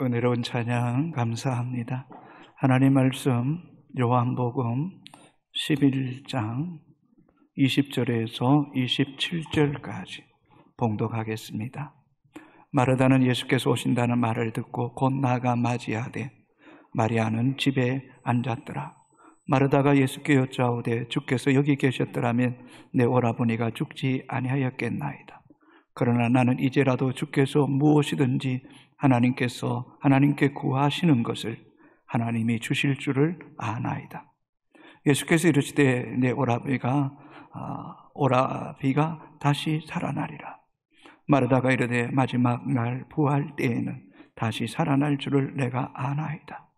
은혜로운 찬양 감사합니다. 하나님 말씀 요한복음 11장 20절에서 27절까지 봉독하겠습니다. 마르다는 예수께서 오신다는 말을 듣고 곧 나가 맞이하되 마리아는 집에 앉았더라. 마르다가 예수께 여짜오되 주께서 여기 계셨더라면 내 오라버니가 죽지 아니하였겠나이다. 그러나 나는 이제라도 주께서 무엇이든지 하나님께 구하시는 것을 하나님이 주실 줄을 아나이다. 예수께서 이르시되 내 오라비가 다시 살아나리라. 마르다가 이르되 마지막 날 부활 때에는 다시 살아날 줄을 내가 아나이다.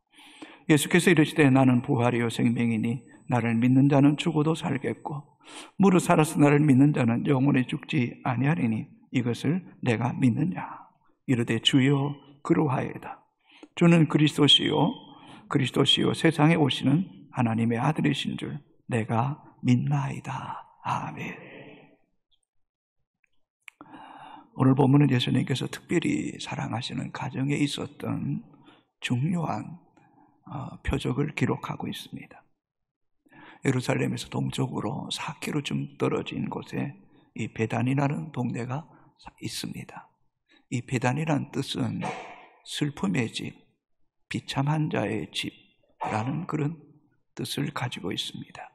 예수께서 이르시되 나는 부활이요 생명이니 나를 믿는 자는 죽어도 살겠고 무릇 살아서 나를 믿는 자는 영원히 죽지 아니하리니 이것을 내가 믿느냐. 이르되 주여 그러하이다. 주는 그리스도시요 세상에 오시는 하나님의 아들이신 줄 내가 믿나이다. 아멘. 오늘 본문은 예수님께서 특별히 사랑하시는 가정에 있었던 중요한 표적을 기록하고 있습니다. 예루살렘에서 동쪽으로 4km쯤 떨어진 곳에 이 베단이라는 동네가 있습니다. 이 베단이라는 뜻은 슬픔의 집, 비참한 자의 집이라는 그런 뜻을 가지고 있습니다.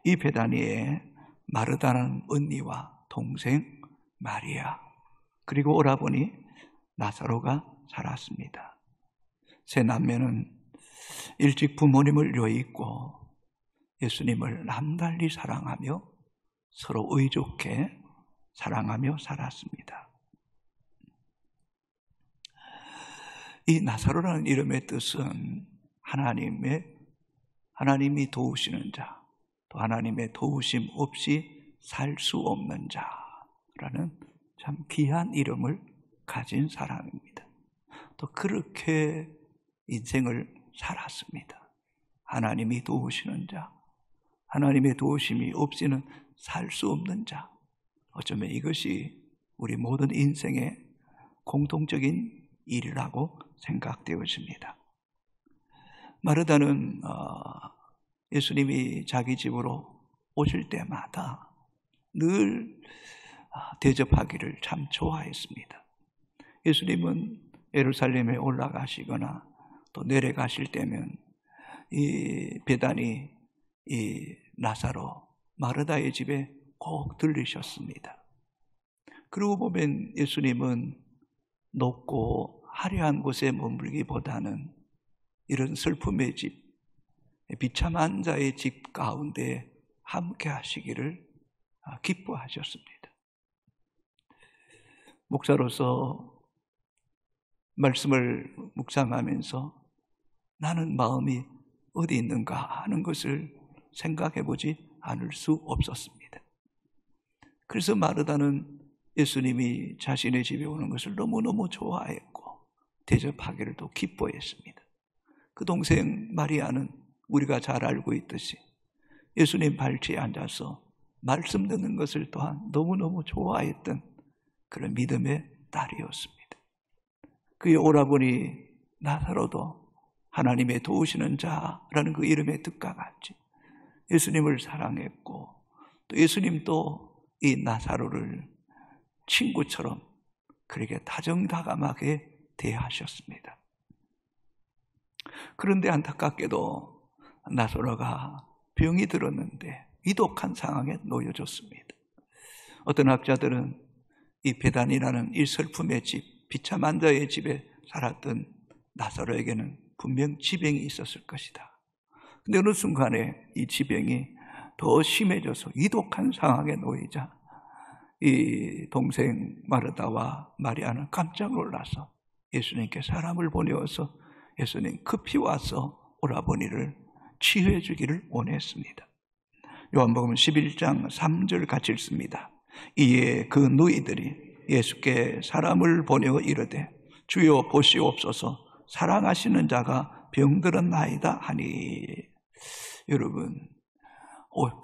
이 베다니에 마르다는 언니와 동생 마리아 그리고 오라버니 나사로가 살았습니다. 세 남매는 일찍 부모님을 여의고 예수님을 남달리 사랑하며 서로 의좋게 사랑하며 살았습니다. 이 나사로라는 이름의 뜻은 하나님이 도우시는 자, 또 하나님의 도우심 없이 살 수 없는 자라는 참 귀한 이름을 가진 사람입니다. 또 그렇게 인생을 살았습니다. 하나님이 도우시는 자, 하나님의 도우심이 없이는 살 수 없는 자. 어쩌면 이것이 우리 모든 인생의 공통적인 일이라고 생각되어집니다. 마르다는 예수님이 자기 집으로 오실 때마다 늘 대접하기를 참 좋아했습니다. 예수님은 예루살렘에 올라가시거나 또 내려가실 때면 이 베다니 이 나사로 마르다의 집에 꼭 들리셨습니다. 그러고 보면 예수님은 높고 화려한 곳에 머물기보다는 이런 슬픔의 집, 비참한 자의 집 가운데 함께 하시기를 기뻐하셨습니다. 목사로서 말씀을 묵상하면서 나는 마음이 어디 있는가 하는 것을 생각해 보지 않을 수 없었습니다. 그래서 마르다는 예수님이 자신의 집에 오는 것을 너무너무 좋아했고 대접하기를 또 기뻐했습니다. 그 동생 마리아는 우리가 잘 알고 있듯이 예수님 발치에 앉아서 말씀 듣는 것을 또한 너무너무 좋아했던 그런 믿음의 딸이었습니다. 그의 오라버니 나사로도 하나님의 도우시는 자라는 그 이름의 뜻과 같이 예수님을 사랑했고 또 예수님도 이 나사로를 친구처럼 그렇게 다정다감하게 대하셨습니다. 그런데 안타깝게도 나사로가 병이 들었는데 위독한 상황에 놓여졌습니다. 어떤 학자들은 이 베단이라는 이 슬픔의 집, 비참한 자의 집에 살았던 나사로에게는 분명 지병이 있었을 것이다. 근데 어느 순간에 이 지병이 더 심해져서 위독한 상황에 놓이자 이 동생 마르다와 마리아는 깜짝 놀라서 예수님께 사람을 보내어서 예수님 급히 와서 오라버니를 치유해 주기를 원했습니다. 요한복음 11장 3절 같이 읽습니다. 이에 그 누이들이 예수께 사람을 보내어 이르되 주여 보시옵소서 사랑하시는 자가 병들었나이다 하니. 여러분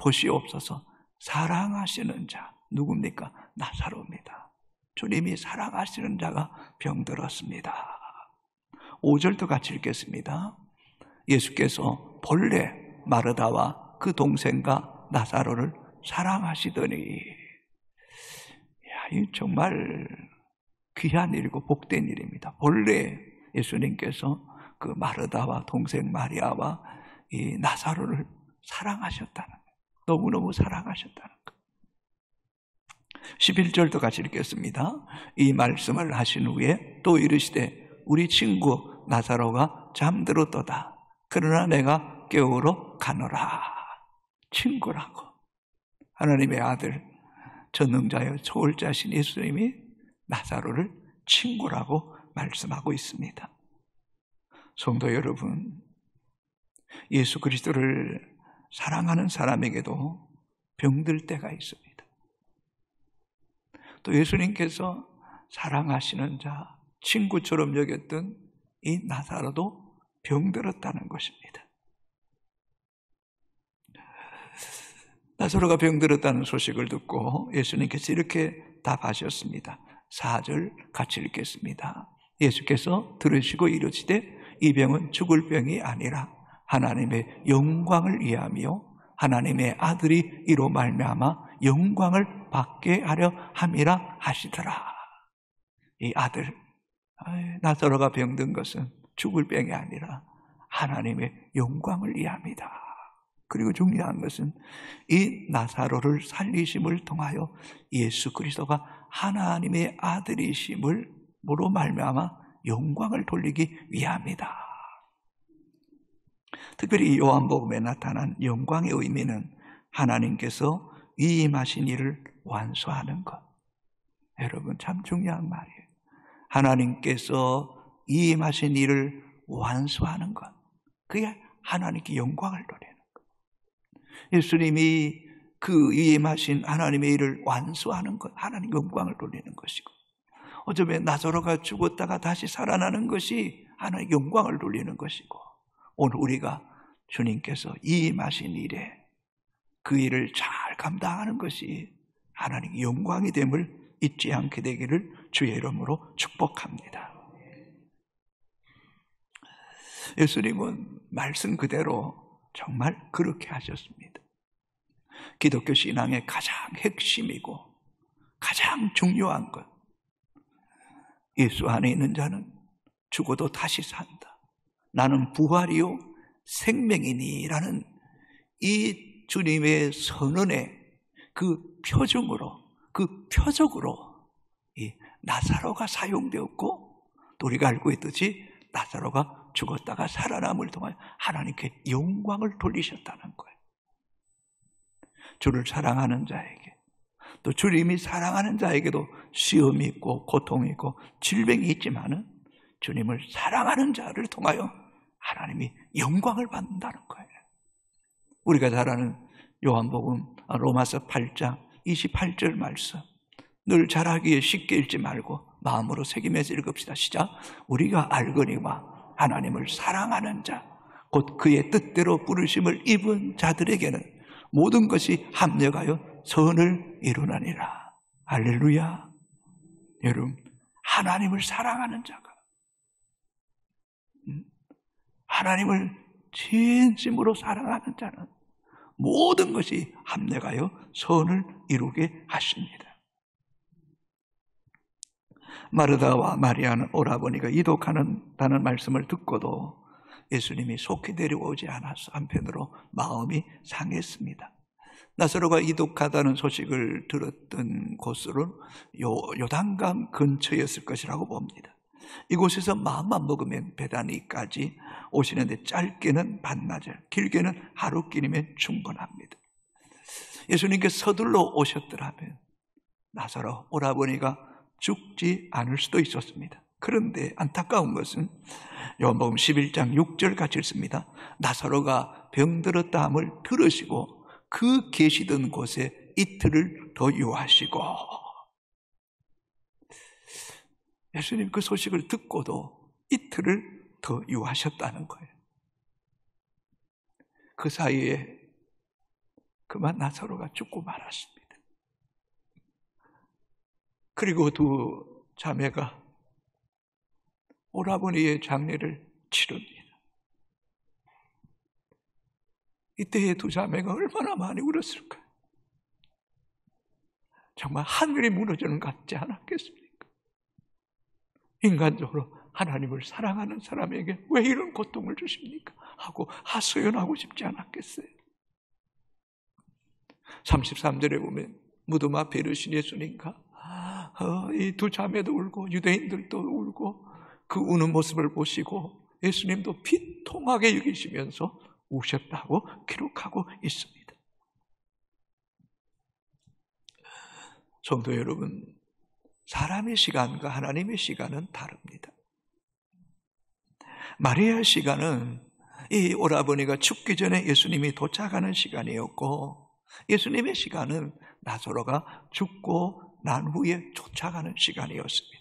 보시옵소서 사랑하시는 자 누굽니까? 나사로입니다. 주님이 사랑하시는 자가 병들었습니다. 5절도 같이 읽겠습니다. 예수께서 본래 마르다와 그 동생과 나사로를 사랑하시더니, 이 정말 귀한 일이고 복된 일입니다. 본래 예수님께서 그 마르다와 동생 마리아와 이 나사로를 사랑하셨다는 거예요. 너무너무 사랑하셨다는 거예요. 11절도 같이 읽겠습니다. 이 말씀을 하신 후에 또 이르시되 우리 친구 나사로가 잠들었도다. 그러나 내가 깨우러 가노라. 친구라고. 하나님의 아들 전능자여 초월자신 예수님이 나사로를 친구라고 말씀하고 있습니다. 성도 여러분, 예수 그리스도를 사랑하는 사람에게도 병들 때가 있습니다. 또 예수님께서 사랑하시는 자, 친구처럼 여겼던 이 나사로도 병들었다는 것입니다. 나사로가 병들었다는 소식을 듣고 예수님께서 이렇게 답하셨습니다. 4절 같이 읽겠습니다. 예수께서 들으시고 이르시되 이 병은 죽을 병이 아니라 하나님의 영광을 위하며 하나님의 아들이 이로 말미암아 영광을 받게 하려 함이라 하시더라. 이 아들, 나사로가 병든 것은 죽을 병이 아니라 하나님의 영광을 위함이다. 그리고 중요한 것은 이 나사로를 살리심을 통하여 예수 그리스도가 하나님의 아들이심으로 말미암아 영광을 돌리기 위함이다. 특별히 요한복음에 나타난 영광의 의미는 하나님께서 위임하신 일을 완수하는 것. 여러분 참 중요한 말이에요. 하나님께서 위임하신 일을 완수하는 것. 그게 하나님께 영광을 돌리는 것. 예수님이 그 위임하신 하나님의 일을 완수하는 것, 하나님 영광을 돌리는 것이고, 어쩌면 나사로가 죽었다가 다시 살아나는 것이 하나님 영광을 돌리는 것이고, 오늘 우리가 주님께서 위임하신 일에 그 일을 잘 감당하는 것이 하나님의 영광이 됨을 잊지 않게 되기를 주의 이름으로 축복합니다. 예수님은 말씀 그대로 정말 그렇게 하셨습니다. 기독교 신앙의 가장 핵심이고 가장 중요한 것, 예수 안에 있는 자는 죽어도 다시 산다. 나는 부활이요 생명이니라는 이 주님의 선언의 그 표적으로 이 나사로가 사용되었고, 또 우리가 알고 있듯이 나사로가 죽었다가 살아남을 동안 하나님께 영광을 돌리셨다는 거예요. 주를 사랑하는 자에게, 또 주님이 사랑하는 자에게도 시험이 있고 고통이 있고 질병이 있지만은 주님을 사랑하는 자를 통하여 하나님이 영광을 받는다는 거예요. 우리가 잘 아는 요한복음 로마서 8장 28절 말씀, 늘 잘하기에 쉽게 읽지 말고 마음으로 새기면서 읽읍시다. 시작. 우리가 알거니와 하나님을 사랑하는 자, 곧 그의 뜻대로 부르심을 입은 자들에게는 모든 것이 합력하여 선을 이루나니라. 할렐루야. 여러분, 하나님을 사랑하는 자가, 하나님을 진심으로 사랑하는 자는 모든 것이 합력하여 선을 이루게 하십니다. 마르다와 마리아는 오라버니가 이독하는다는 말씀을 듣고도 예수님이 속히 데려오지 않아서 한편으로 마음이 상했습니다. 나사로가 이독하다는 소식을 들었던 곳으로는 요단강 근처였을 것이라고 봅니다. 이곳에서 마음만 먹으면 베다니까지 오시는데 짧게는 반나절, 길게는 하루길이면 충분합니다. 예수님께서 서둘러 오셨더라면 나사로 오라버니가 죽지 않을 수도 있었습니다. 그런데 안타까운 것은 요한복음 11장 6절 같이 읽습니다. 나사로가 병들었다 함을 들으시고 그 계시던 곳에 이틀을 더 유하시고, 예수님 그 소식을 듣고도 이틀을 더 유하셨다는 거예요. 그 사이에 그만 나사로가 죽고 말았습니다. 그리고 두 자매가 오라버니의 장례를 치릅니다. 이때의 두 자매가 얼마나 많이 울었을까요? 정말 하늘이 무너지는 것 같지 않았겠습니까? 인간적으로 하나님을 사랑하는 사람에게 왜 이런 고통을 주십니까? 하고 하소연하고 싶지 않았겠어요? 33절에 보면 무덤 앞에 이르신 예수님과 이 두 자매도 울고 유대인들도 울고 그 우는 모습을 보시고 예수님도 비통하게 여기시면서 우셨다고 기록하고 있습니다. 성도 여러분, 사람의 시간과 하나님의 시간은 다릅니다. 마리아의 시간은 이 오라버니가 죽기 전에 예수님이 도착하는 시간이었고, 예수님의 시간은 나사로가 죽고 난 후에 쫓아가는 시간이었습니다.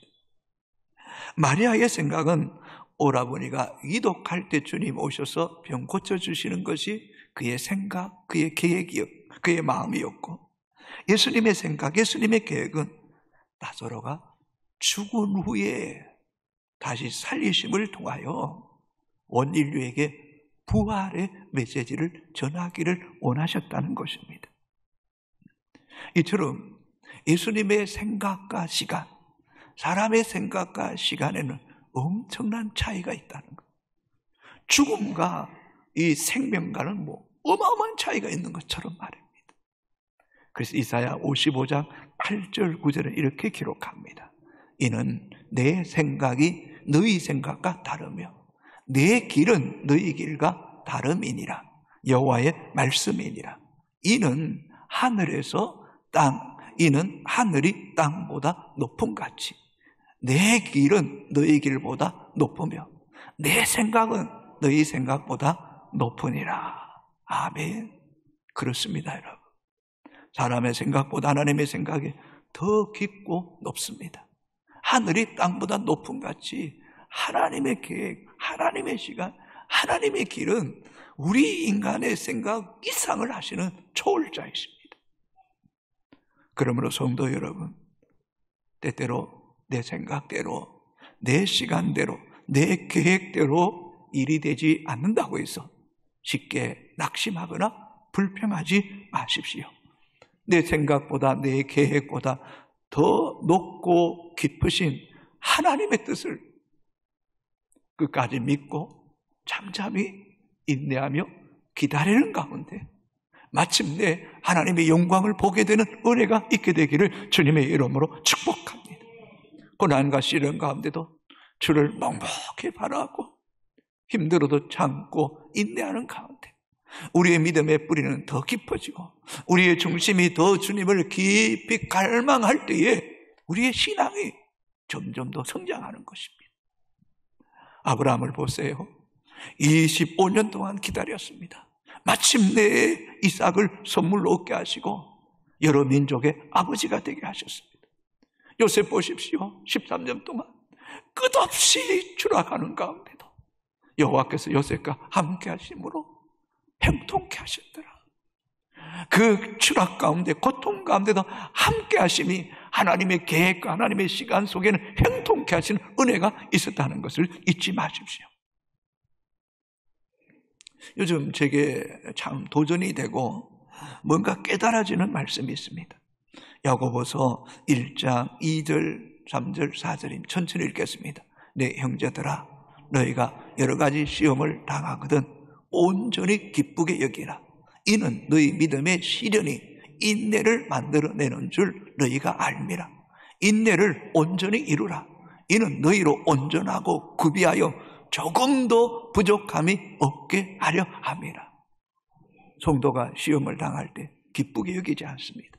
마리아의 생각은 오라버니가 위독할 때 주님 오셔서 병 고쳐주시는 것이 그의 생각, 그의 계획이었고, 그의 마음이었고, 예수님의 생각, 예수님의 계획은 나사로가 죽은 후에 다시 살리심을 통하여 온 인류에게 부활의 메시지를 전하기를 원하셨다는 것입니다. 이처럼 예수님의 생각과 시간, 사람의 생각과 시간에는 엄청난 차이가 있다는 것. 죽음과 이 생명과는 어마어마한 차이가 있는 것처럼 말입니다. 그래서 이사야 55장 8절 9절은 이렇게 기록합니다. 이는 내 생각이 너희 생각과 다르며 내 길은 너희 길과 다름이니라. 여호와의 말씀이니라. 이는 하늘에서 이는 하늘이 땅보다 높음 같이 내 길은 너희 길보다 높으며 내 생각은 너희 생각보다 높으니라. 아멘. 그렇습니다, 여러분. 사람의 생각보다 하나님의 생각이 더 깊고 높습니다. 하늘이 땅보다 높음 같이 하나님의 계획, 하나님의 시간, 하나님의 길은 우리 인간의 생각 이상을 하시는 초월자이십니다. 그러므로 성도 여러분, 때때로 내 생각대로, 내 시간대로, 내 계획대로 일이 되지 않는다고 해서 쉽게 낙심하거나 불평하지 마십시오. 내 생각보다, 내 계획보다 더 높고 깊으신 하나님의 뜻을 끝까지 믿고 잠잠히 인내하며 기다리는 가운데 마침내 하나님의 영광을 보게 되는 은혜가 있게 되기를 주님의 이름으로 축복합니다. 고난과 시련 가운데도 주를 묵묵히 바라고 힘들어도 참고 인내하는 가운데 우리의 믿음의 뿌리는 더 깊어지고 우리의 중심이 더 주님을 깊이 갈망할 때에 우리의 신앙이 점점 더 성장하는 것입니다. 아브라함을 보세요. 25년 동안 기다렸습니다. 마침내 이삭을 선물로 얻게 하시고 여러 민족의 아버지가 되게 하셨습니다. 요셉 보십시오. 13년 동안 끝없이 추락하는 가운데도 여호와께서 요셉과 함께 하심으로 형통케 하셨더라. 그 추락 가운데, 고통 가운데도 함께 하심이 하나님의 계획과 하나님의 시간 속에는 형통케 하시는 은혜가 있었다는 것을 잊지 마십시오. 요즘 제게 참 도전이 되고 뭔가 깨달아지는 말씀이 있습니다. 야고보서 1장 2절, 3절, 4절입니다. 천천히 읽겠습니다. 내 형제들아, 너희가 여러 가지 시험을 당하거든 온전히 기쁘게 여기라. 이는 너희 믿음의 시련이 인내를 만들어내는 줄 너희가 알미라. 인내를 온전히 이루라. 이는 너희로 온전하고 구비하여 조금도 부족함이 없게 하려 함이라. 성도가 시험을 당할 때 기쁘게 여기지 않습니다.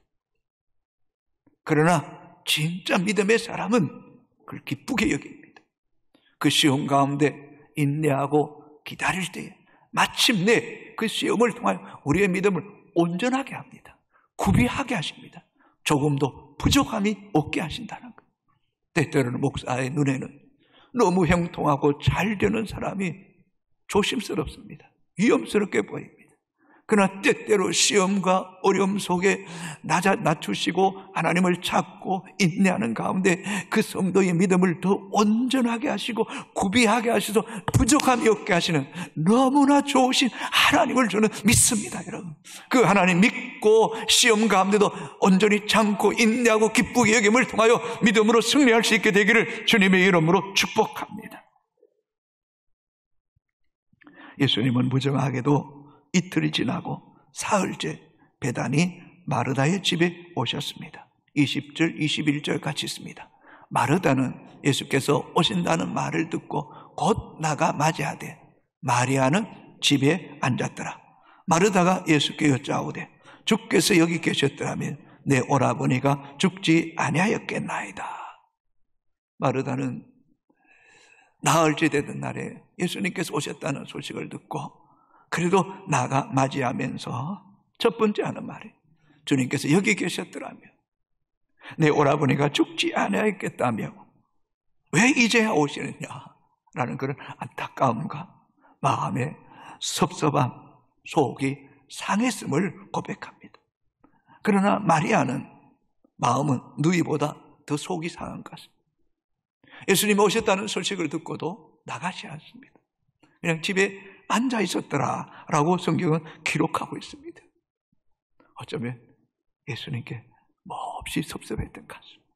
그러나 진짜 믿음의 사람은 그걸 기쁘게 여깁니다. 그 시험 가운데 인내하고 기다릴 때에 마침내 그 시험을 통하여 우리의 믿음을 온전하게 합니다. 구비하게 하십니다. 조금도 부족함이 없게 하신다는 것. 때때로는 목사의 눈에는 너무 형통하고 잘 되는 사람이 조심스럽습니다. 위험스럽게 보입니다. 그러나 때때로 시험과 어려움 속에 낮추시고 하나님을 찾고 인내하는 가운데 그 성도의 믿음을 더 온전하게 하시고 구비하게 하셔서 부족함이 없게 하시는 너무나 좋으신 하나님을 저는 믿습니다, 여러분. 그 하나님 믿고 시험 가운데도 온전히 참고 인내하고 기쁘게 여김을 통하여 믿음으로 승리할 수 있게 되기를 주님의 이름으로 축복합니다. 예수님은 무정하게도 이틀이 지나고 사흘째 베다니 마르다의 집에 오셨습니다. 20절, 21절 같이 있습니다. 마르다는 예수께서 오신다는 말을 듣고 곧 나가 맞이하되 마리아는 집에 앉았더라. 마르다가 예수께 여짜오되 주께서 여기 계셨더라면 내 오라버니가 죽지 아니하였겠나이다. 마르다는 나흘째 되던 날에 예수님께서 오셨다는 소식을 듣고 그래도 나가 맞이하면서 첫 번째 하는 말이 주님께서 여기 계셨더라면 내 오라버니가 죽지 아니하였겠다며 왜 이제야 오시느냐라는 그런 안타까움과 마음의 섭섭함, 속이 상했음을 고백합니다. 그러나 마리아는 마음은 누이보다 더 속이 상한 것입니다. 예수님이 오셨다는 소식을 듣고도 나가지 않습니다. 그냥 집에 앉아 있었더라 라고 성경은 기록하고 있습니다. 어쩌면 예수님께 몹시 섭섭했던 것 같습니다.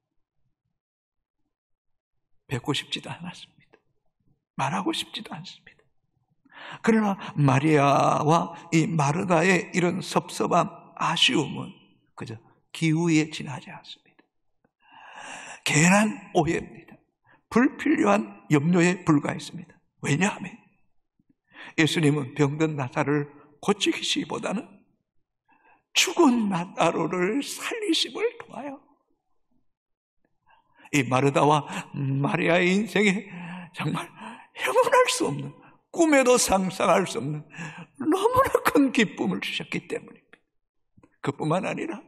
뵙고 싶지도 않았습니다. 말하고 싶지도 않습니다. 그러나 마리아와 이 마르다의 이런 섭섭함, 아쉬움은 그저 기우에 지나지 않습니다. 괜한 오해입니다. 불필요한 염려에 불과했습니다. 왜냐하면 예수님은 병든 나사로를 고치시기보다는 죽은 나사로를 살리심을 통하여 이 마르다와 마리아의 인생에 정말 형언할 수 없는, 꿈에도 상상할 수 없는 너무나 큰 기쁨을 주셨기 때문입니다. 그뿐만 아니라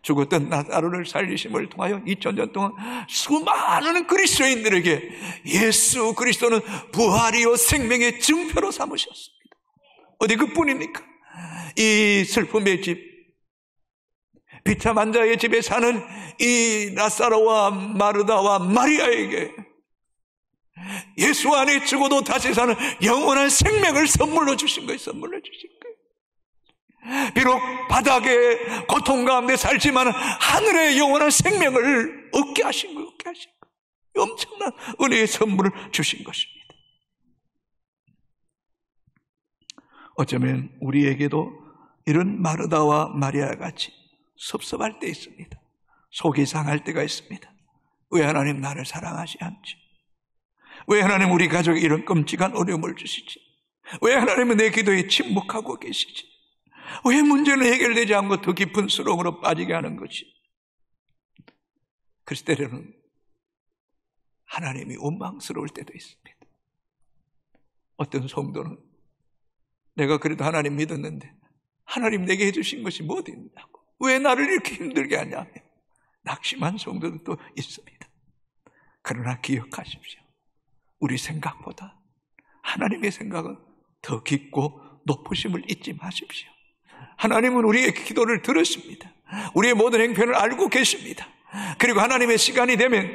죽었던 나사로를 살리심을 통하여 2000년 동안 수많은 그리스도인들에게 예수 그리스도는 부활이요 생명의 증표로 삼으셨습니다. 어디 그뿐입니까? 이 슬픔의 집, 비참 환자의 집에 사는 이 나사로와 마르다와 마리아에게 예수 안에 죽어도 다시 사는 영원한 생명을 선물로 주신 거예요. 선물로 주신 거예요. 비록 바닥의 고통 가운데 살지만 하늘의 영원한 생명을 얻게 하신 거예요. 얻게 하신 거예요. 엄청난 은혜의 선물을 주신 것입니다. 어쩌면 우리에게도 이런 마르다와 마리아 같이 섭섭할 때 있습니다. 속이 상할 때가 있습니다. 왜 하나님 나를 사랑하지 않지? 왜 하나님 우리 가족에 이런 끔찍한 어려움을 주시지? 왜 하나님은 내 기도에 침묵하고 계시지? 왜 문제는 해결되지 않고 더 깊은 수렁으로 빠지게 하는 것이? 그래서 때로는 하나님이 원망스러울 때도 있습니다. 어떤 성도는 내가 그래도 하나님 믿었는데 하나님 내게 해주신 것이 뭐 됐냐고, 왜 나를 이렇게 힘들게 하냐며 낙심한 성도들도 있습니다. 그러나 기억하십시오. 우리 생각보다 하나님의 생각은 더 깊고 높으심을 잊지 마십시오. 하나님은 우리의 기도를 들으십니다. 우리의 모든 행편을 알고 계십니다. 그리고 하나님의 시간이 되면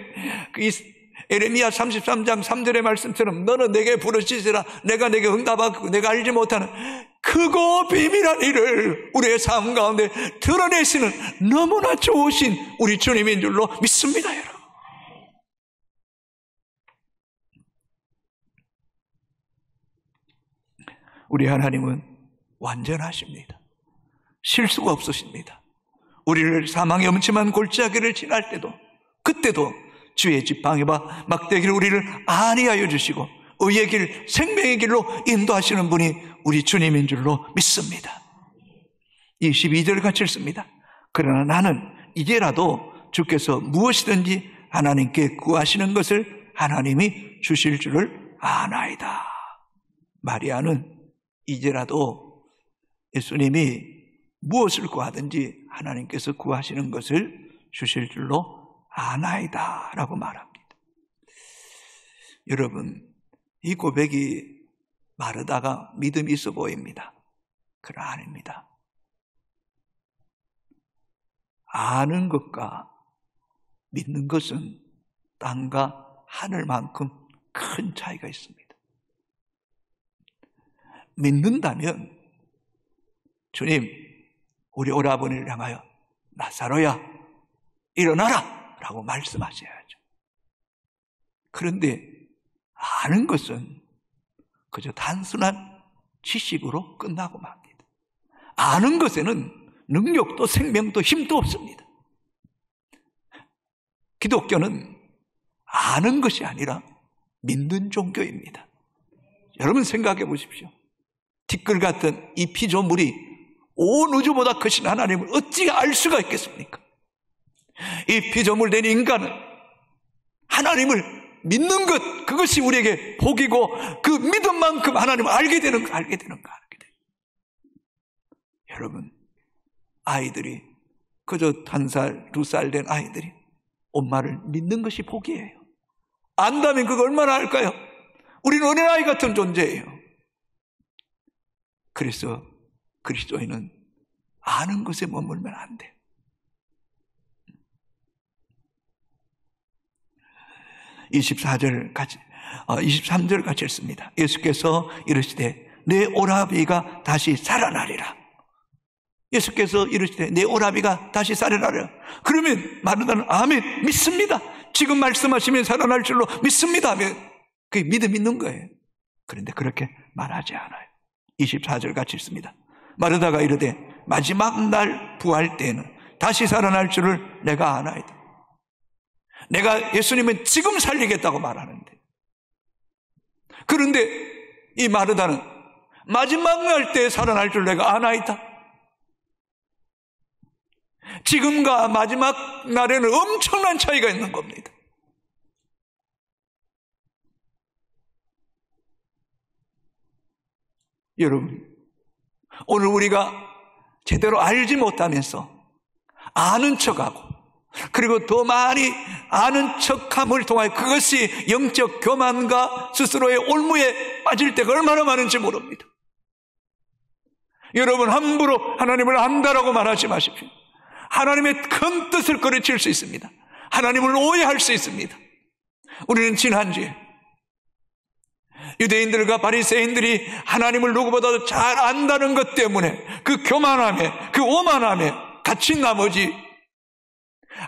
에레미야 33장 3절의 말씀처럼 너는 내게 부르짖으라 내가 내게 응답하고 내가 알지 못하는 크고 비밀한 일을 우리의 삶 가운데 드러내시는 너무나 좋으신 우리 주님인 줄로 믿습니다, 여러분. 우리 하나님은 완전하십니다. 실수가 없으십니다. 우리를 사망의 엄침한 골짜기를 지날 때도 그때도 주의 지팡이와 막대기를 우리를 안위하여 주시고 의의 길, 생명의 길로 인도하시는 분이 우리 주님인 줄로 믿습니다. 22절 같이 읽습니다. 그러나 나는 이제라도 주께서 무엇이든지 하나님께 구하시는 것을 하나님이 주실 줄을 아나이다. 마리아는 이제라도 예수님이 무엇을 구하든지 하나님께서 구하시는 것을 주실 줄로 아나이다 라고 말합니다. 여러분, 이 고백이 마르다가 믿음이 있어 보입니다. 그러나 아닙니다. 아는 것과 믿는 것은 땅과 하늘만큼 큰 차이가 있습니다. 믿는다면 주님, 우리 오라버니를 향하여 나사로야 일어나라 라고 말씀하셔야죠. 그런데 아는 것은 그저 단순한 지식으로 끝나고 맙니다. 아는 것에는 능력도 생명도 힘도 없습니다. 기독교는 아는 것이 아니라 믿는 종교입니다. 여러분 생각해 보십시오. 티끌 같은 이 피조물이 온 우주보다 크신 하나님을 어찌 알 수가 있겠습니까? 이 피조물 된 인간은 하나님을 믿는 것, 그것이 우리에게 복이고 그 믿음만큼 하나님을 알게 되는 거. 여러분, 아이들이 그저 1살, 2살 된 아이들이 엄마를 믿는 것이 복이에요. 안다면 그거 얼마나 알까요? 우리는 어린아이 같은 존재예요. 그래서 그리스도인은 아는 것에 머물면 안 돼. 23절 같이 읽습니다. 예수께서 이르시되 내 오라비가 다시 살아나리라. 예수께서 이르시되 내 오라비가 다시 살아나리라. 그러면 마르다는 아멘, 믿습니다. 지금 말씀하시면 살아날 줄로 믿습니다 하면 그게 믿음 있는 거예요. 그런데 그렇게 말하지 않아요. 24절 같이 읽습니다. 마르다가 이르되 마지막 날 부활 때에는 다시 살아날 줄을 내가 아나이다. 내가 예수님은 지금 살리겠다고 말하는데, 그런데 이 마르다는 마지막 날 때 살아날 줄 내가 아나이다. 지금과 마지막 날에는 엄청난 차이가 있는 겁니다. 여러분, 오늘 우리가 제대로 알지 못하면서 아는 척하고, 그리고 더 많이 아는 척함을 통하여 그것이 영적 교만과 스스로의 올무에 빠질 때가 얼마나 많은지 모릅니다. 여러분, 함부로 하나님을 안다라고 말하지 마십시오. 하나님의 큰 뜻을 거르칠 수 있습니다. 하나님을 오해할 수 있습니다. 우리는 지난주에 유대인들과 바리새인들이 하나님을 누구보다도 잘 안다는 것 때문에 그 교만함에, 그 오만함에 갇힌 나머지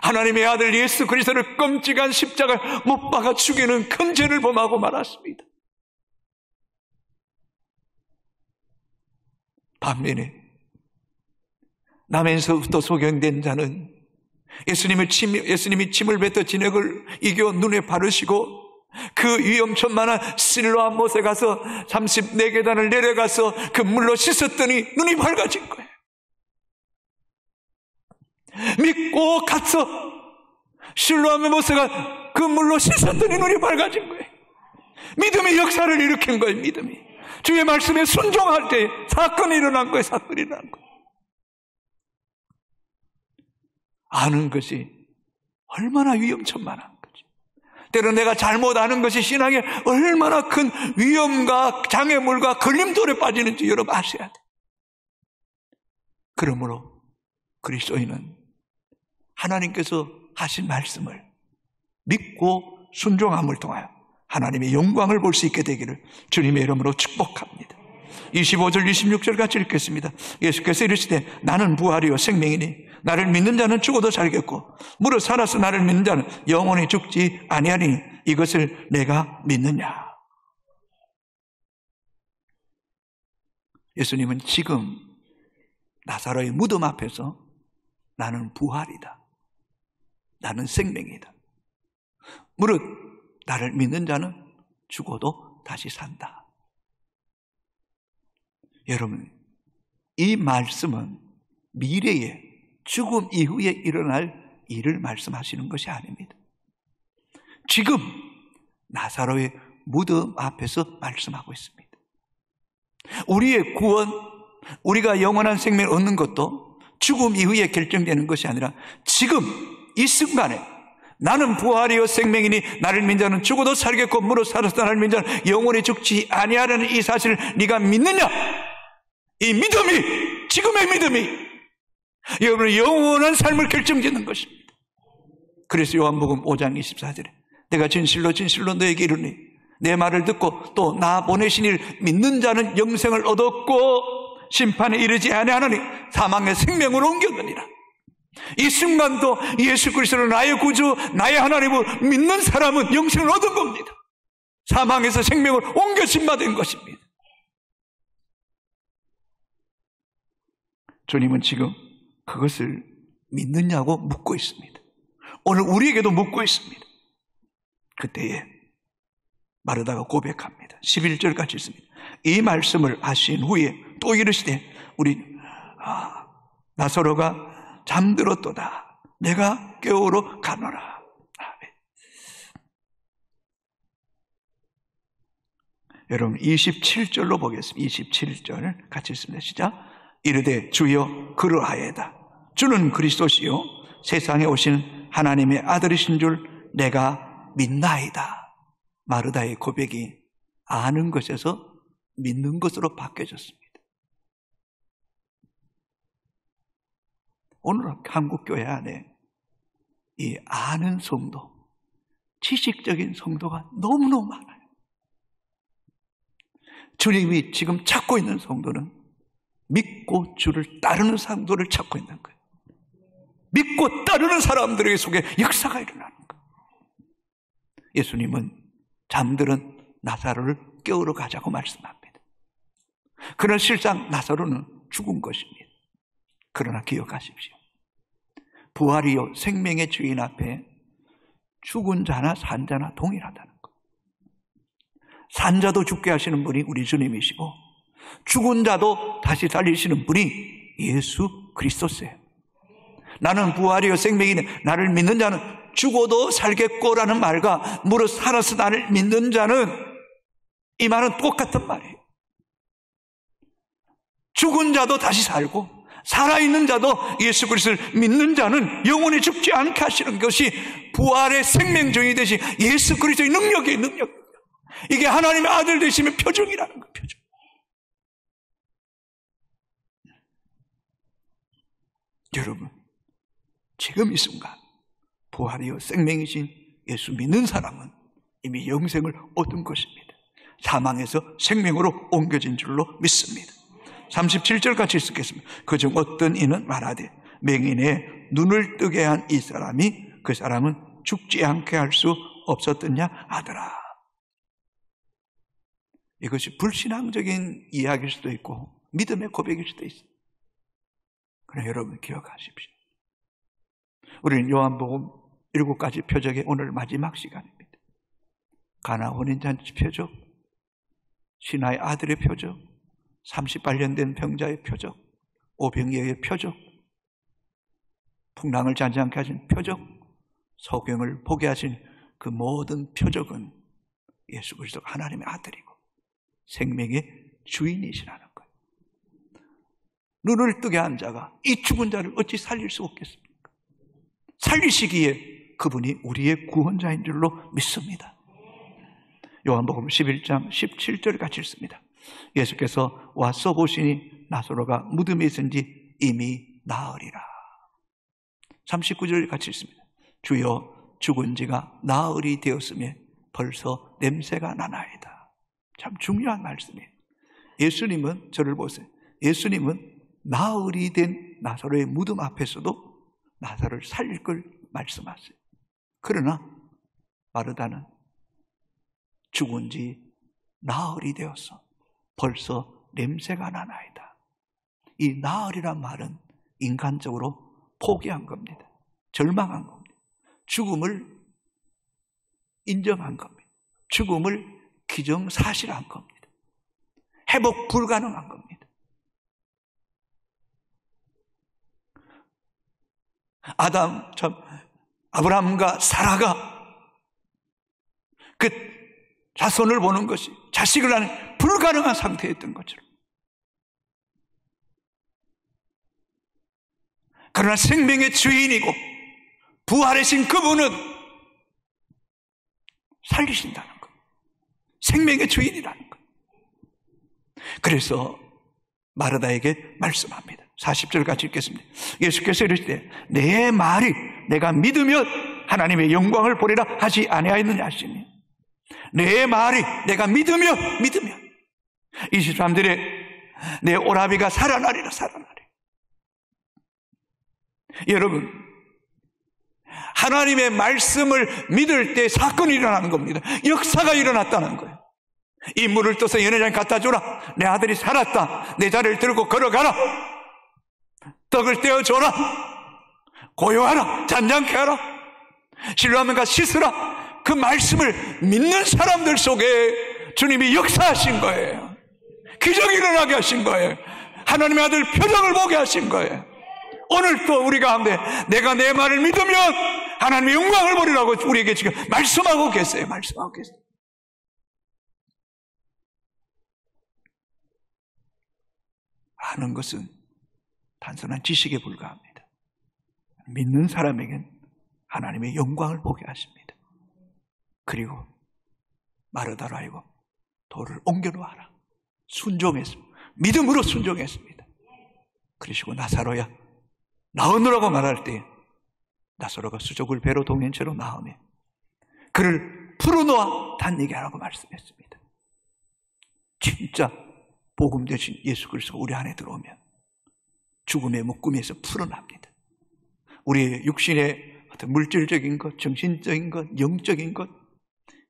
하나님의 아들 예수 그리스도를 끔찍한 십자가에 못 박아 죽이는 큰 죄를 범하고 말았습니다. 반면에 남에서부터 소경된 자는 예수님이 침을 뱉어 진액을 이겨 눈에 바르시고 그 위험천만한 실로암 못에 가서 34계단을 내려가서 그 물로 씻었더니 눈이 밝아진 거예요. 믿고 가서 실로암의 모세가 그 물로 씻었더니 눈이 밝아진 거예요. 믿음이 역사를 일으킨 거예요. 믿음이 주의 말씀에 순종할 때 사건이 일어난 거예요. 사건이 일어난 거예요. 아는 것이 얼마나 위험천만한 거지. 때로 내가 잘못 아는 것이 신앙에 얼마나 큰 위험과 장애물과 걸림돌에 빠지는지 여러분 아셔야 돼. 그러므로 그리스도인은 하나님께서 하신 말씀을 믿고 순종함을 통하여 하나님의 영광을 볼 수 있게 되기를 주님의 이름으로 축복합니다. 25절 26절 같이 읽겠습니다. 예수께서 이르시되 나는 부활이요 생명이니 나를 믿는 자는 죽어도 살겠고 무릇 살아서 나를 믿는 자는 영원히 죽지 아니하리니 이것을 내가 믿느냐. 예수님은 지금 나사로의 무덤 앞에서 나는 부활이다, 나는 생명이다, 무릇 나를 믿는 자는 죽어도 다시 산다. 여러분, 이 말씀은 미래에 죽음 이후에 일어날 일을 말씀하시는 것이 아닙니다. 지금 나사로의 무덤 앞에서 말씀하고 있습니다. 우리의 구원, 우리가 영원한 생명을 얻는 것도 죽음 이후에 결정되는 것이 아니라 지금 이 순간에 나는 부활이요 생명이니 나를 믿는 자는 죽어도 살겠고 무릇 살아서 나를 믿는 자는 영원히 죽지 아니하려는 이 사실을 네가 믿느냐? 이 믿음이, 지금의 믿음이 여러분의 영원한 삶을 결정짓는 것입니다. 그래서 요한복음 5장 24절에 내가 진실로 진실로 너에게 이르니 내 말을 듣고 또 나 보내신 이를 믿는 자는 영생을 얻었고 심판에 이르지 아니하노니 사망의 생명으로 옮겼느니라. 이 순간도 예수 그리스도를 나의 구주, 나의 하나님을 믿는 사람은 영생을 얻은 겁니다. 사망에서 생명을 옮겨진 바 된 것입니다. 주님은 지금 그것을 믿느냐고 묻고 있습니다. 오늘 우리에게도 묻고 있습니다. 그때에 마르다가 고백합니다. 11절 같이 있습니다. 이 말씀을 하신 후에 또 이르시되 우리 나사로가 잠들었도다. 내가 깨우러 가노라. 아멘. 여러분 27절로 보겠습니다. 27절 같이 있습니다. 시작. 이르되 주여 그러하여다. 주는 그리스도시요 세상에 오신 하나님의 아들이신 줄 내가 믿나이다. 마르다의 고백이 아는 것에서 믿는 것으로 바뀌어졌습니다. 오늘 한국교회 안에 이 아는 성도, 지식적인 성도가 너무너무 많아요. 주님이 지금 찾고 있는 성도는 믿고 주를 따르는 성도를 찾고 있는 거예요. 믿고 따르는 사람들에게 속에 역사가 일어나는 거예요. 예수님은 잠들은 나사로를 깨우러 가자고 말씀합니다. 그러나 실상 나사로는 죽은 것입니다. 그러나 기억하십시오. 부활이요 생명의 주인 앞에 죽은 자나 산 자나 동일하다는 것. 산 자도 죽게 하시는 분이 우리 주님이시고 죽은 자도 다시 살리시는 분이 예수 그리스도세요. 나는 부활이요 생명이네 나를 믿는 자는 죽어도 살겠고라는 말과 무릇 살아서 나를 믿는 자는 이 말은 똑같은 말이에요. 죽은 자도 다시 살고 살아있는 자도 예수 그리스도를 믿는 자는 영원히 죽지 않게 하시는 것이 부활의 생명정이 되신 예수 그리스도의 능력이에요. 능력. 이게 하나님의 아들 되심의 표정이라는 거예요. 표정. 여러분 지금 이 순간 부활이요 생명이신 예수 믿는 사람은 이미 영생을 얻은 것입니다. 사망에서 생명으로 옮겨진 줄로 믿습니다. 37절 같이 읽겠습니다. 그중 어떤 이는 말하되 맹인의 눈을 뜨게 한 이 사람이 그 사람은 죽지 않게 할 수 없었더냐 하더라. 이것이 불신앙적인 이야기일 수도 있고 믿음의 고백일 수도 있습니다. 그러나 여러분 기억하십시오. 우리는 요한복음 7가지 표적의 오늘 마지막 시간입니다. 가나 혼인잔치 표적, 신하의 아들의 표적, 38년 된 병자의 표적, 오병이어의 표적, 풍랑을 잔잔케 하신 표적, 소경을 보게 하신 그 모든 표적은 예수 그리스도가 하나님의 아들이고 생명의 주인이시라는 거예요. 눈을 뜨게 한 자가 이 죽은 자를 어찌 살릴 수 없겠습니까? 살리시기에 그분이 우리의 구원자인 줄로 믿습니다. 요한복음 11장 17절 같이 읽습니다. 예수께서 와서 보시니 나사로가 무덤에 있은 지 이미 나으리라. 39절 같이 읽습니다. 주여 죽은 지가 나흘이 되었으며 벌써 냄새가 나나이다. 참 중요한 말씀이에요. 예수님은 저를 보세요. 예수님은 나흘이 된 나사로의 무덤 앞에서도 나사로를 살릴 걸 말씀하세요. 그러나 마르다는 죽은 지 나흘이 되었어. 벌써 냄새가 나나이다. 이 나흘이란 말은 인간적으로 포기한 겁니다. 절망한 겁니다. 죽음을 인정한 겁니다. 죽음을 기정사실한 겁니다. 회복 불가능한 겁니다. 아브라함과 사라가 그 자손을 보는 것이 자식을 낳는 불가능한 상태였던 것처럼, 그러나 생명의 주인이고 부활하신 그분은 살리신다는 것, 생명의 주인이라는 것. 그래서 마르다에게 말씀합니다. 40절 같이 읽겠습니다. 예수께서 이르시되 내 말이 내가 믿으면 하나님의 영광을 보리라 하지 아니하였느냐 하시니, 내 말이 내가 믿으면 23절에 내 오라비가 살아나리라. 여러분, 하나님의 말씀을 믿을 때 사건이 일어나는 겁니다. 역사가 일어났다는 거예요. 이 물을 떠서 연회장에 갖다 주라. 내 아들이 살았다. 내 자리를 들고 걸어가라. 떡을 떼어줘라. 고요하라. 잔잔케 하라. 실로하면 가 씻으라. 그 말씀을 믿는 사람들 속에 주님이 역사하신 거예요. 기적이 일어나게 하신 거예요. 하나님의 아들 표정을 보게 하신 거예요. 오늘 또 우리 가운데 내가 내 말을 믿으면 하나님의 영광을 보리라고 우리에게 지금 말씀하고 계세요. 아는 것은 단순한 지식에 불과합니다. 믿는 사람에겐 하나님의 영광을 보게 하십니다. 그리고 마르다로 하여금 돌을 옮겨놓아라. 순종했습니다. 믿음으로 순종했습니다. 그러시고 나사로야 나오느라고 말할 때 나사로가 수족을 배로 동인 채로 나오며 그를 풀어놓아 단얘기 하라고 말씀했습니다. 진짜 복음 되신 예수 그리스도가 우리 안에 들어오면 죽음의 묶음에서 풀어납니다. 우리의 육신의 어떤 물질적인 것, 정신적인 것, 영적인 것,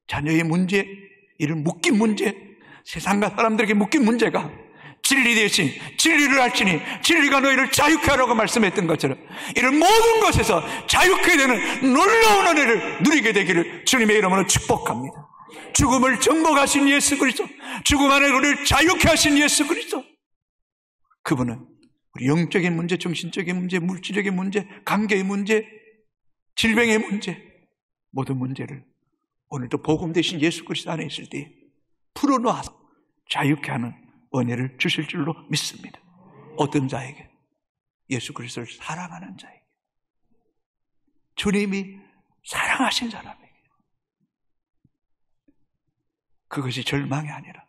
자녀의 문제, 이런 묶인 문제, 세상과 사람들에게 묶인 문제가 진리 대신 진리를 알지니 진리가 너희를 자유케 하라고 말씀했던 것처럼 이런 모든 것에서 자유케 되는 놀라운 은혜를 누리게 되기를 주님의 이름으로 축복합니다. 죽음을 정복하신 예수 그리스도, 죽음 안에 우리를 자유케 하신 예수 그리스도, 그분은 우리 영적인 문제, 정신적인 문제, 물질적인 문제, 관계의 문제, 질병의 문제, 모든 문제를 오늘도 복음 되신 예수 그리스도 안에 있을 때 풀어놓아서 자유케 하는 은혜를 주실 줄로 믿습니다. 어떤 자에게? 예수 그리스도를 사랑하는 자에게, 주님이 사랑하신 사람에게. 그것이 절망이 아니라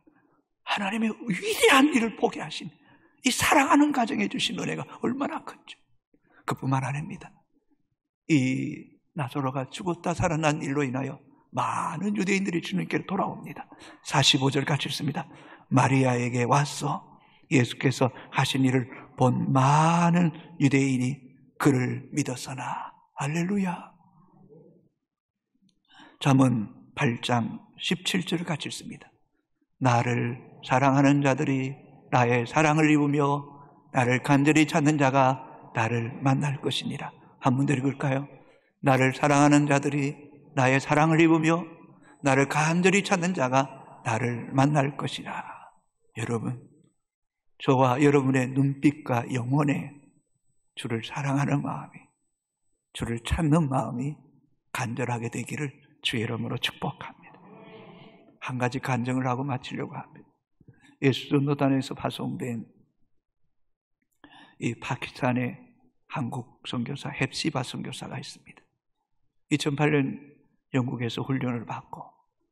하나님의 위대한 일을 보게 하신 이 사랑하는 가정에 주신 은혜가 얼마나 큰지. 그뿐만 아닙니다. 이 나사로가 죽었다 살아난 일로 인하여 많은 유대인들이 주님께로 돌아옵니다. 45절 같이 읽습니다. 마리아에게 와서 예수께서 하신 일을 본 많은 유대인이 그를 믿었으나. 할렐루야. 잠언 8장 17절을 같이 읽습니다. 나를 사랑하는 자들이 나의 사랑을 입으며 나를 간절히 찾는 자가 나를 만날 것이니라. 한 번 더 읽을까요? 나를 사랑하는 자들이 나의 사랑을 입으며 나를 간절히 찾는 자가 나를 만날 것이라. 여러분, 저와 여러분의 눈빛과 영혼에 주를 사랑하는 마음이, 주를 찾는 마음이 간절하게 되기를 주의 이름으로 축복합니다. 한 가지 간증을 하고 마치려고 합니다. 예수전도단에서 파송된 이 파키스탄의 한국 선교사 헵시바 선교사가 있습니다. 2008년 영국에서 훈련을 받고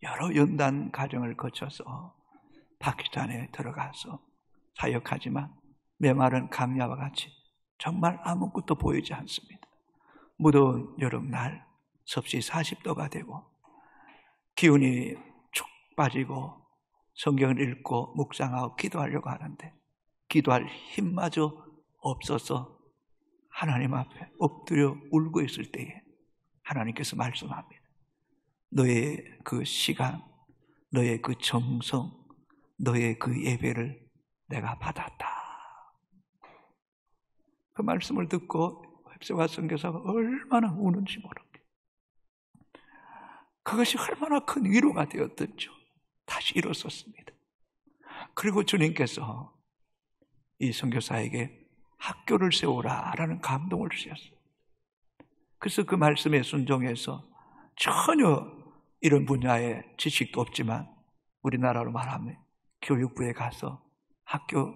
여러 연단 과정을 거쳐서 파키스탄에 들어가서 사역하지만 메마른 강야와 같이 정말 아무것도 보이지 않습니다. 무더운 여름날 섭씨 40도가 되고 기운이 축 빠지고 성경을 읽고 묵상하고 기도하려고 하는데 기도할 힘마저 없어서 하나님 앞에 엎드려 울고 있을 때에 하나님께서 말씀합니다. 너의 그 시간, 너의 그 정성, 너의 그 예배를 내가 받았다. 그 말씀을 듣고 헵시바 선교사가 얼마나 우는지 모릅니다. 그것이 얼마나 큰 위로가 되었던지 다시 일어섰습니다. 그리고 주님께서 이 선교사에게 학교를 세우라라는 감동을 주셨어요. 그래서 그 말씀에 순종해서 전혀 이런 분야의 지식도 없지만 우리나라로 말하면 교육부에 가서 학교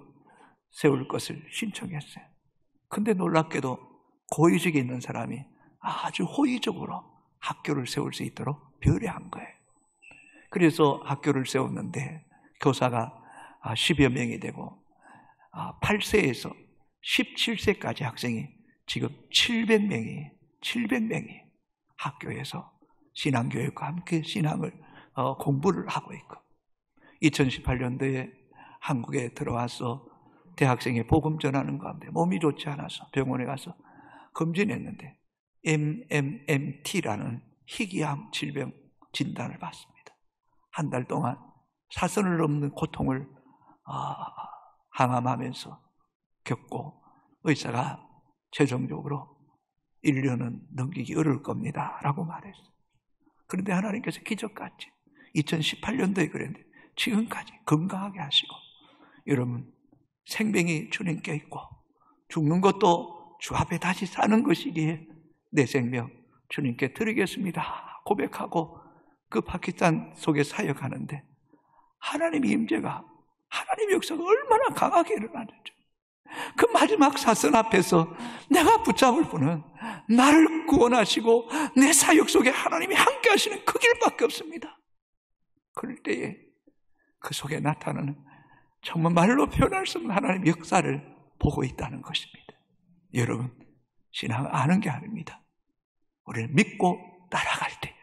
세울 것을 신청했어요. 근데 놀랍게도 고위직에 있는 사람이 아주 호의적으로 학교를 세울 수 있도록 배려한 거예요. 그래서 학교를 세웠는데 교사가 10여 명이 되고 8세에서 17세까지 학생이 지금 700명이 학교에서 신앙교육과 함께 신앙을 공부를 하고 있고, 2018년도에 한국에 들어와서 대학생의 복음 전하는 가운데 몸이 좋지 않아서 병원에 가서 검진했는데 MMMT라는 희귀암 질병 진단을 받습니다. 한 달 동안 사선을 넘는 고통을 항암하면서 겪고, 의사가 최종적으로 1년은 넘기기 어려울 겁니다 라고 말했어요. 그런데 하나님께서 기적같이 2018년도에 그랬는데 지금까지 건강하게 하시고, 여러분 생명이 주님께 있고 죽는 것도 주 앞에 다시 사는 것이기에 내 생명 주님께 드리겠습니다 고백하고 그 파키스탄 속에 사역하는데 하나님의 임재가, 하나님의 역사가 얼마나 강하게 일어나는지, 그 마지막 사선 앞에서 내가 붙잡을 분은 나를 구원하시고 내 사역 속에 하나님이 함께 하시는 그 길밖에 없습니다. 그럴 때에 그 속에 나타나는 정말 말로 표현할 수 없는 하나님의 역사를 보고 있다는 것입니다. 여러분, 신앙을 아는 게 아닙니다. 우리를 믿고 따라갈 때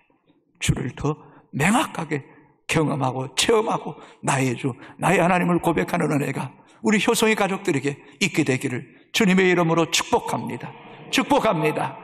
주를 더 명확하게 경험하고 체험하고 나의 주, 나의 하나님을 고백하는 은혜가 우리 효성의 가족들에게 있게 되기를 주님의 이름으로 축복합니다. 축복합니다.